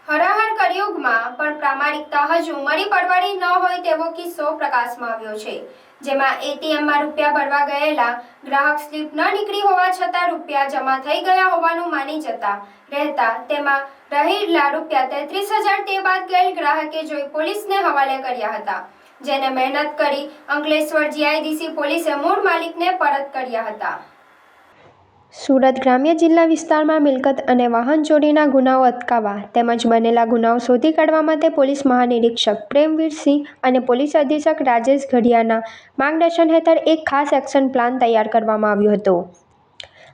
હરાહર કળિયુગમાં પણ પ્રામાણિકતા હજુ મળી પડવાની ન હોય તેવો કિસ્સો પ્રકાશમાં આવ્યો છે, જેમાં એટીએમમાં રૂપિયા ભરવા ગયેલા ગ્રાહક સ્લીપ ન નીકળી હોવા છતાં રૂપિયા જમા થઈ ગયા હોવાનું માની જતા રહેતા તેમાં રહેલા રૂપિયા 33,000 તે બાદ ગયેલ ગ્રાહકે જોઈ પોલીસને હવાલે કર્યા હતા, જેને મહેનત કરી અંકલેશ્વર જીઆઈડીસી પોલીસે મૂળ માલિકને પરત કર્યા હતા। સુરત ગ્રામ્ય જિલ્લા વિસ્તારમાં મિલકત અને વાહન ચોરીના ગુનાઓ અટકાવવા તેમજ બનેલા ગુનાઓ શોધી કાઢવા માટે પોલીસ મહાનિરીક્ષક પ્રેમવીરસિંહ અને પોલીસ અધિક્ષક રાજેશ ઘડિયાના માર્ગદર્શન હેઠળ એક ખાસ એક્શન પ્લાન તૈયાર કરવામાં આવ્યો હતો।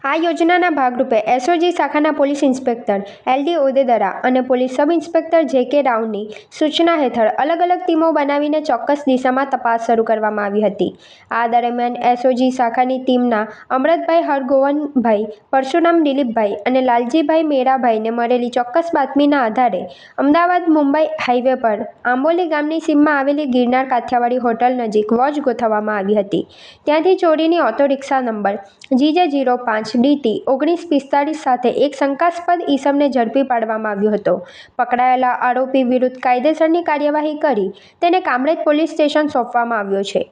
આ યોજનાના ભાગરૂપે એસઓજી શાખાના પોલીસ ઇન્સ્પેક્ટર એલડી ઓદેદરા અને પોલીસ સબ ઇન્સ્પેક્ટર જેકે રાવની સૂચના હેઠળ અલગ અલગ ટીમો બનાવીને ચોક્કસ દિશામાં તપાસ શરૂ કરવામાં આવી હતી। આ દરમિયાન એસઓજી શાખાની ટીમના અમરતભાઈ હરગોવનભાઈ, પરશુરામ દિલીપભાઈ અને લાલજીભાઈ મેરાભાઈને મળેલી ચોક્કસ બાતમીના આધારે અમદાવાદ મુંબઈ હાઈવે પર આંબોલી ગામની સીમમાં આવેલી ગિરનાર કાઠિયાવાડી હોટલ નજીક વોચ ગોઠવવામાં આવી હતી। ત્યાંથી ચોરીની auto rickshaw number GJ05 DT 1945 સાથે એક શંકાસ્પદ ઈસમને ઝડપી પાડવામાં આવ્યો હતો। પકડાયેલા આરોપી વિરુદ્ધ કાયદેસરની કાર્યવાહી કરી તેને કામરેજ પોલીસ સ્ટેશન સોંપવામાં આવ્યો છે।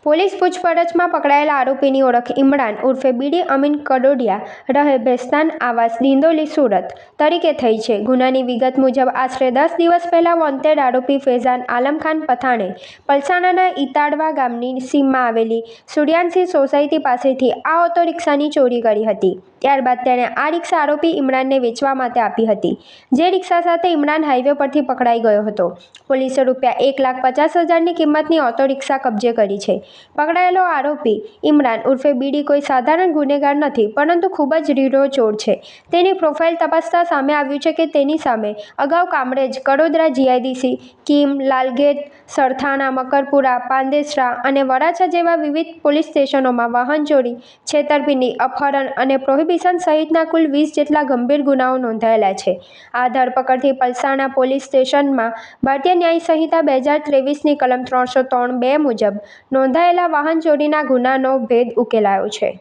પોલીસ પૂછપરછમાં પકડાયેલા આરોપીની ઓળખ ઇમરાન ઉર્ફે બીડી અમીન કડોડિયા રહે ભેસ્તાન આવાસ દિંડોલી સુરત તરીકે થઈ છે। ગુનાની વિગત મુજબ આશરે 10 દિવસ પહેલા વોન્ટેડ આરોપી ફૈઝાન આલમખાન પઠાણે પલસાણાના ઇતાડવા ગામની સીમમાં આવેલી સૂર્યાંશી સોસાયટી પાસેથી આ ઓટો રિક્ષાની ચોરી કરી હતી। ત્યારબાદ તેણે આ રિક્ષા આરોપી ઇમરાનને વેચવા માટે આપી હતી, જે રિક્ષા સાથે ઇમરાન હાઈવે પરથી પકડાઈ ગયો હતો। પોલીસે રૂપિયા 1,50,000ની કિંમતની ઓટો રિક્ષા કબજે કરી છે। પકડાયેલો આરોપી ઇમરાન ઉર્ફે બીડી કોઈ સાધારણ ગુનેગાર નથી, પરંતુ ખૂબ જ રીઢો ચોર છે। તેની પ્રોફાઇલ તપાસતા સામે આવ્યું છે કે તેની સામે અગાઉ કામરેજ, કડોદરા જીઆઈડીસી, કીમ, લાલગેટ, સરથાણા, મકરપુરા, પાંદેસરા અને વરાછા જેવા વિવિધ પોલીસ સ્ટેશનોમાં વાહન ચોરી, છેતરપિંડી, અપહરણ અને પ્રોહિબિશન સહિતના કુલ 20 જેટલા ગંભીર ગુનાઓ નોંધાયેલા છે। આ ધરપકડથી પલસાણા પોલીસ સ્ટેશનમાં ભારતીય ન્યાય સંહિતા 2023ની કલમ 303(2) મુજબ નોંધાયેલા વાહન ચોરીના ગુનાનો ભેદ ઉકેલાયો છે।